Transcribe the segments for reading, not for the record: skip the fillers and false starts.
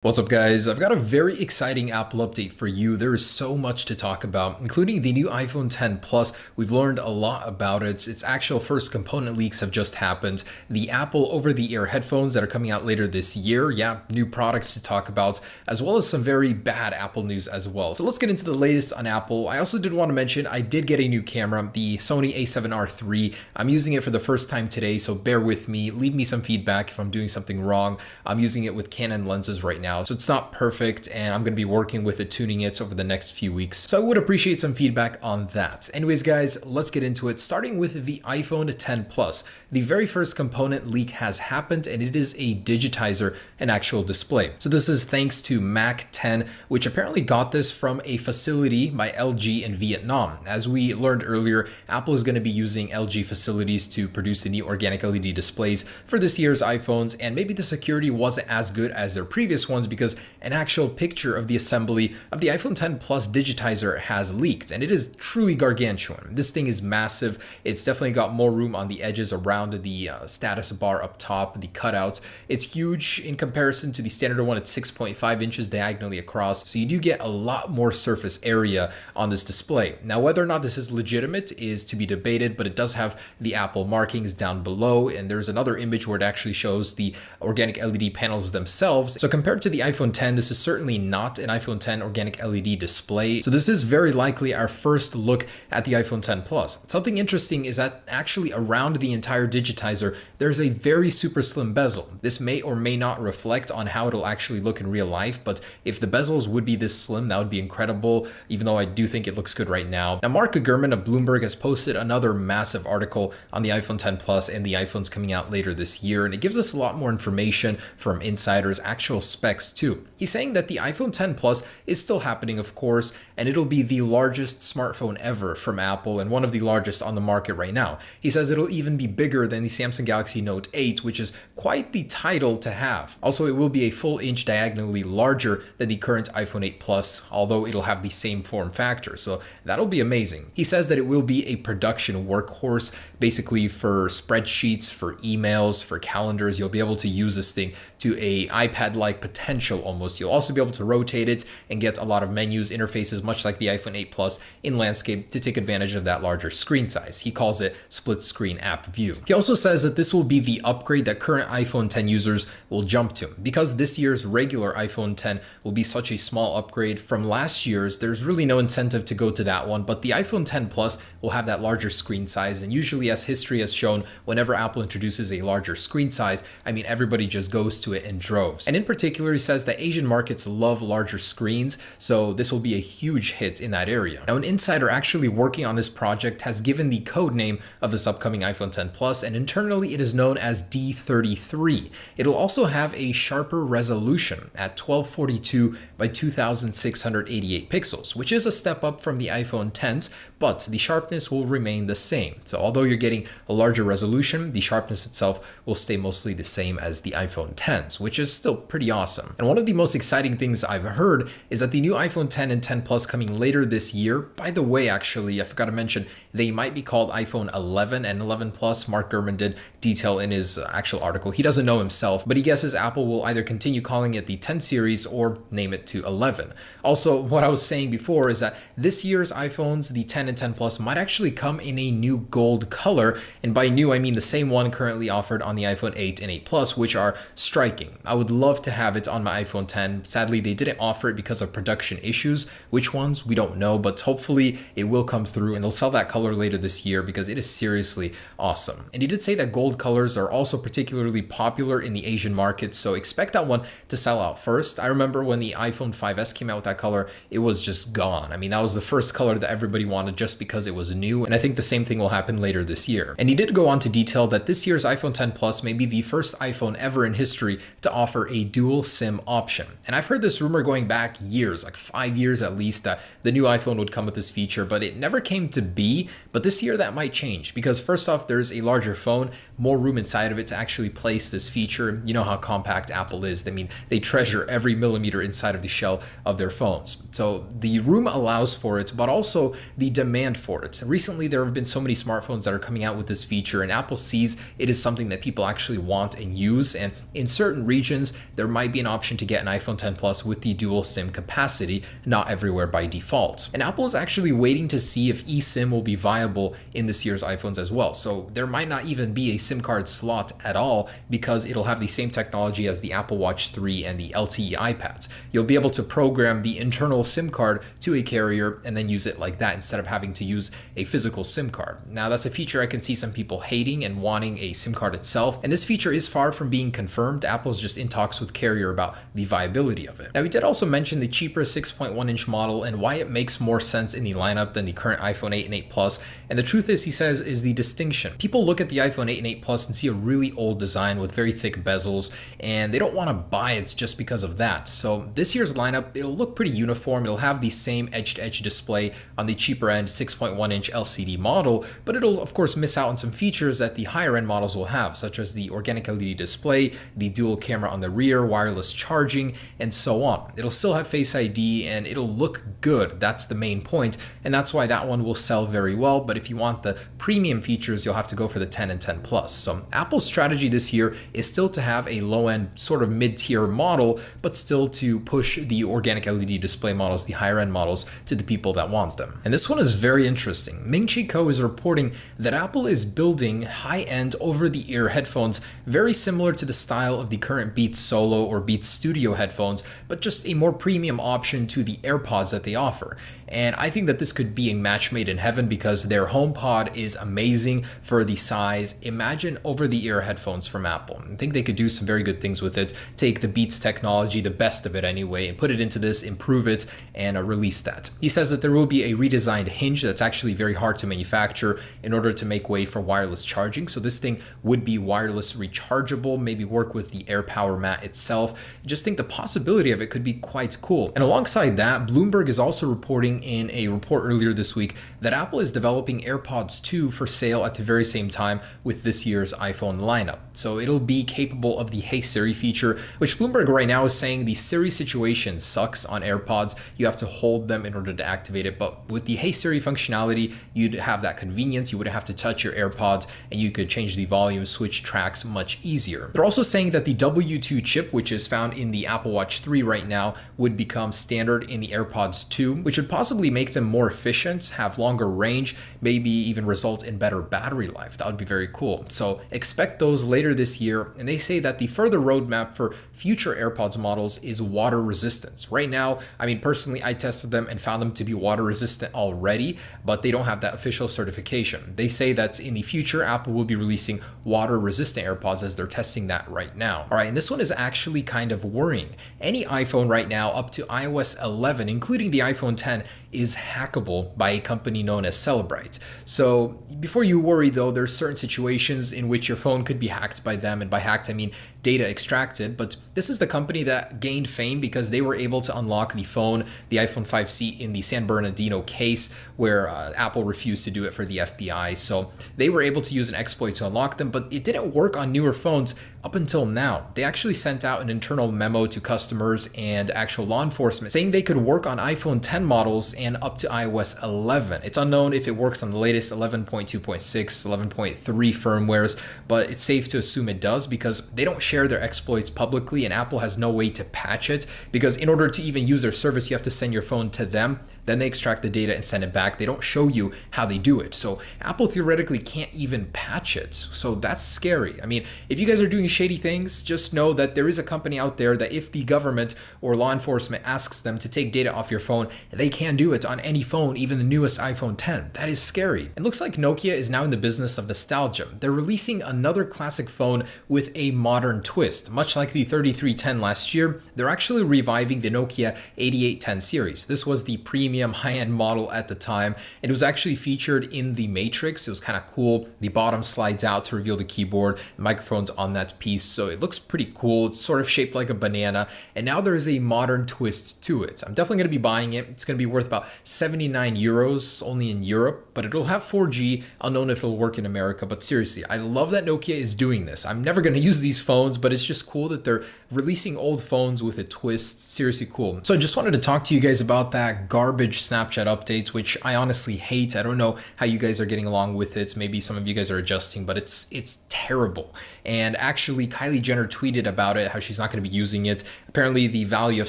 What's up guys? I've got a very exciting Apple update for you. There is so much to talk about, including the new iPhone 10 Plus. We've learned a lot about it. Its actual first component leaks have just happened. The Apple over-the-ear headphones that are coming out later this year. Yeah, new products to talk about, as well as some very bad Apple news as well. So let's get into the latest on Apple. I also did want to mention I did get a new camera, the Sony a7R III. I'm using it for the first time today, so bear with me. Leave me some feedback if I'm doing something wrong. I'm using it with Canon lenses right now. So it's not perfect, and I'm going to be working with it, tuning it over the next few weeks. So I would appreciate some feedback on that. Anyways, guys, let's get into it, starting with the iPhone 10 Plus. The very first component leak has happened, and it is a digitizer, an actual display. So this is thanks to Mac 10, which apparently got this from a facility by LG in Vietnam. As we learned earlier, Apple is going to be using LG facilities to produce the new organic LED displays for this year's iPhones, and maybe the security wasn't as good as their previous ones because an actual picture of the assembly of the iPhone 10 Plus digitizer has leaked, and it is truly gargantuan. This thing is massive. It's definitely got more room on the edges around the status bar up top, the cutouts. It's huge in comparison to the standard one at 6.5 inches diagonally across, so you do get a lot more surface area on this display. Now, whether or not this is legitimate is to be debated, but it does have the Apple markings down below, and there's another image where it actually shows the organic LED panels themselves. So compared to the iPhone 10, this is certainly not an iPhone 10 organic LED display. So this is very likely our first look at the iPhone 10 Plus. Something interesting is that actually around the entire digitizer, there's a very super slim bezel. This may or may not reflect on how it'll actually look in real life, but if the bezels would be this slim, that would be incredible, even though I do think it looks good right now. Now, Mark Gurman of Bloomberg has posted another massive article on the iPhone 10 Plus and the iPhones coming out later this year, and it gives us a lot more information from insiders, actual specs too. He's saying that the iPhone 10 Plus is still happening, of course, and it'll be the largest smartphone ever from Apple and one of the largest on the market right now. He says it'll even be bigger than the Samsung Galaxy Note 8, which is quite the title to have. Also, it will be a full inch diagonally larger than the current iPhone 8 Plus, although it'll have the same form factor, so that'll be amazing. He says that it will be a production workhorse, basically for spreadsheets, for emails, for calendars. You'll be able to use this thing to a iPad-like potential almost. You'll also be able to rotate it and get a lot of menus, interfaces, much like the iPhone 8 Plus in landscape to take advantage of that larger screen size. He calls it split screen app view. He also says that this will be the upgrade that current iPhone 10 users will jump to. Because this year's regular iPhone 10 will be such a small upgrade from last year's, there's really no incentive to go to that one, but the iPhone 10 Plus will have that larger screen size, and usually, as history has shown, whenever Apple introduces a larger screen size, I mean, everybody just goes to it in droves. And in particular, he says that Asian markets love larger screens, so this will be a huge hit in that area. Now, an insider actually working on this project has given the code name of this upcoming iPhone 10 Plus, and internally it is known as D33. It'll also have a sharper resolution at 1242 by 2688 pixels, which is a step up from the iPhone 10s, but the sharpness will remain the same. So although you're getting a larger resolution, the sharpness itself will stay mostly the same as the iPhone 10s, which is still pretty awesome. And one of the most exciting things I've heard is that the new iPhone 10 and 10 Plus coming later this year, by the way, actually, I forgot to mention, they might be called iPhone 11 and 11 Plus. Mark Gurman did detail in his actual article. He doesn't know himself, but he guesses Apple will either continue calling it the 10 series or name it to 11. Also, what I was saying before is that this year's iPhones, the 10 and 10 Plus, might actually come in a new gold color, and by new I mean the same one currently offered on the iPhone 8 and 8 Plus, which are striking. I would love to have it on my iPhone 10. Sadly, they didn't offer it because of production issues. Which ones, we don't know, but hopefully it will come through and they'll sell that color later this year because it is seriously awesome. And he did say that gold colors are also particularly popular in the Asian market, so expect that one to sell out first. I remember when the iPhone 5S came out with that color, it was just gone. I mean, that was the first color that everybody wanted just because it was new, and I think the same thing will happen later this year. And he did go on to detail that this year's iPhone 10 Plus may be the first iPhone ever in history to offer a dual SIM option. And I've heard this rumor going back years, like 5 years at least, that the new iPhone would come with this feature, but it never came to be. But this year that might change because first off, there's a larger phone, more room inside of it to actually place this feature. You know how compact Apple is. I mean, they treasure every millimeter inside of the shell of their phones. So the room allows for it, but also the demand for it. Recently, there have been so many smartphones that are coming out with this feature, and Apple sees it is something that people actually want and use. And in certain regions, there might be an option to get an iPhone 10 Plus with the dual SIM capacity, not everywhere by default. And Apple is actually waiting to see if eSIM will be viable in this year's iPhones as well. So there might not even be a SIM card slot at all because it'll have the same technology as the Apple Watch 3 and the LTE iPads. You'll be able to program the internal SIM card to a carrier and then use it like that instead of having to use a physical SIM card. Now that's a feature I can see some people hating and wanting a SIM card itself. And this feature is far from being confirmed. Apple's just in talks with carrier about the viability of it. Now we did also mention the cheaper 6.1 inch model and why it makes more sense in the lineup than the current iPhone 8 and 8 Plus. And the truth is, he says, is the distinction. People look at the iPhone 8 and 8 Plus and see a really old design with very thick bezels, and they don't want to buy it just because of that. So this year's lineup, it'll look pretty uniform. It'll have the same edge-to-edge display on the cheaper end 6.1 inch LCD model, but it'll of course miss out on some features that the higher end models will have, such as the organic LED display, the dual camera on the rear, wireless charging, and so on. It'll still have Face ID and it'll look good. That's the main point, and that's why that one will sell very well. But if you want the premium features, you'll have to go for the 10 and 10 Plus. So Apple's strategy this year is still to have a low-end sort of mid-tier model, but still to push the organic LED display models, the higher end models, to the people that want them. And this one is very interesting. Ming-Chi Kuo is reporting that Apple is building high-end over-the-ear headphones very similar to the style of the current Beats Solo or Beats Studio headphones, but just a more premium option to the AirPods that they offer. And I think that this could be a match made in heaven because their HomePod is amazing for the size. Imagine over-the-ear headphones from Apple. I think they could do some very good things with it. Take the Beats technology, the best of it anyway, and put it into this, improve it, and release that. He says that there will be a redesigned hinge that's actually very hard to manufacture in order to make way for wireless charging. So this thing would be wireless rechargeable, maybe work with the AirPower mat itself. Just think the possibility of it could be quite cool. And alongside that, Bloomberg is also reporting in a report earlier this week that Apple is developing AirPods 2 for sale at the very same time with this year's iPhone lineup. So it'll be capable of the Hey Siri feature, which Bloomberg right now is saying the Siri situation sucks on AirPods. You have to hold them in order to activate it. But with the Hey Siri functionality, you'd have that convenience. You wouldn't have to touch your AirPods and you could change the volume, switch tracks much easier. They're also saying that the W2 chip, which is found in the Apple Watch 3 right now, would become standard in the AirPods 2, which would possibly make them more efficient, have longer range, maybe even result in better battery life. That would be very cool. So expect those later this year. And they say that the further roadmap for future AirPods models is water resistance. Right now, I mean, personally, I tested them and found them to be water resistant already, but they don't have that official certification. They say that in the future, Apple will be releasing water resistant AirPods as they're testing that right now. All right, and this one is actually kind of worrying. Any iPhone right now up to iOS 11, including the iPhone 10, is hackable by a company known as Celebrite. So before you worry though, there's certain situations in which your phone could be hacked by them, and by hacked I mean data extracted, but this is the company that gained fame because they were able to unlock the phone, the iPhone 5C, in the San Bernardino case where Apple refused to do it for the FBI. So they were able to use an exploit to unlock them, but it didn't work on newer phones up until now. They actually sent out an internal memo to customers and actual law enforcement saying they could work on iPhone 10 models and up to iOS 11. It's unknown if it works on the latest 11.2.6, 11.3 firmwares, but it's safe to assume it does because they don't share their exploits publicly and Apple has no way to patch it, because in order to even use their service, you have to send your phone to them. Then they extract the data and send it back. They don't show you how they do it. So Apple theoretically can't even patch it. So that's scary. I mean, if you guys are doing shady things, just know that there is a company out there that if the government or law enforcement asks them to take data off your phone, they can do it on any phone, even the newest iPhone 10. That is scary. It looks like Nokia is now in the business of nostalgia. They're releasing another classic phone with a modern twist. Much like the 3310 last year, they're actually reviving the Nokia 8810 series. This was the premium high-end model at the time, and it was actually featured in the Matrix. It was kind of cool. The bottom slides out to reveal the keyboard, the microphone's on that piece, so it looks pretty cool. It's sort of shaped like a banana, and now there is a modern twist to it. I'm definitely going to be buying it. It's going to be worth about about 79 euros only in Europe, but it'll have 4G. I'll know if it'll work in America, but seriously, I love that Nokia is doing this. I'm never going to use these phones, but it's just cool that they're releasing old phones with a twist. Seriously cool. So I just wanted to talk to you guys about that garbage Snapchat updates, which I honestly hate. I don't know how you guys are getting along with it. Maybe some of you guys are adjusting, but it's terrible. And actually, Kylie Jenner tweeted about it, how she's not going to be using it. Apparently, the value of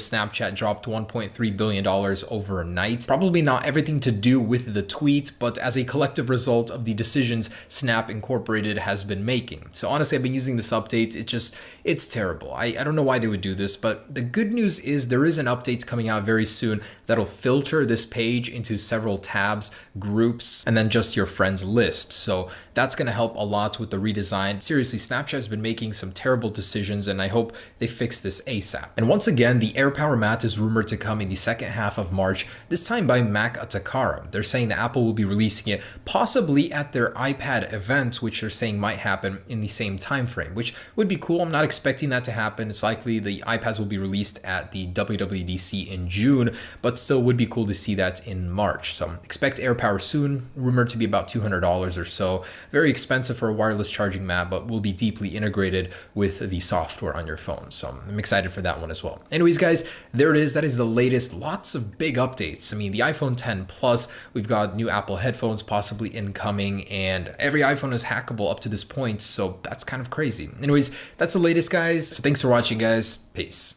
Snapchat dropped $1.3 billion overnight. Probably not everything to do with the tweet, but as a collective result of the decisions Snap Incorporated has been making. So honestly, I've been using this update. It's terrible. I don't know why they would do this, but the good news is there is an update coming out very soon that'll filter this page into several tabs, groups, and then just your friends list. So that's going to help a lot with the redesign. Seriously, Snapchat has been making some terrible decisions, and I hope they fix this ASAP. And once again, the AirPower Mat is rumored to come in the second half of March, this time by Mac Atakara. They're saying that Apple will be releasing it possibly at their iPad event, which they're saying might happen in the same time frame, which would be cool. I'm not expecting that to happen. It's likely the iPads will be released at the WWDC in June, but still would be cool to see that in March. So expect AirPower soon, rumored to be about $200 or so. Very expensive for a wireless charging mat, but will be deeply integrated with the software on your phone. So I'm excited for that one as well. Anyways, guys, there it is. That is the latest. Lots of big updates. I mean, the iPhone 10 Plus, we've got new Apple headphones possibly incoming, and every iPhone is hackable up to this point. So that's kind of crazy. Anyways, that's the latest, guys. So thanks for watching, guys. Peace.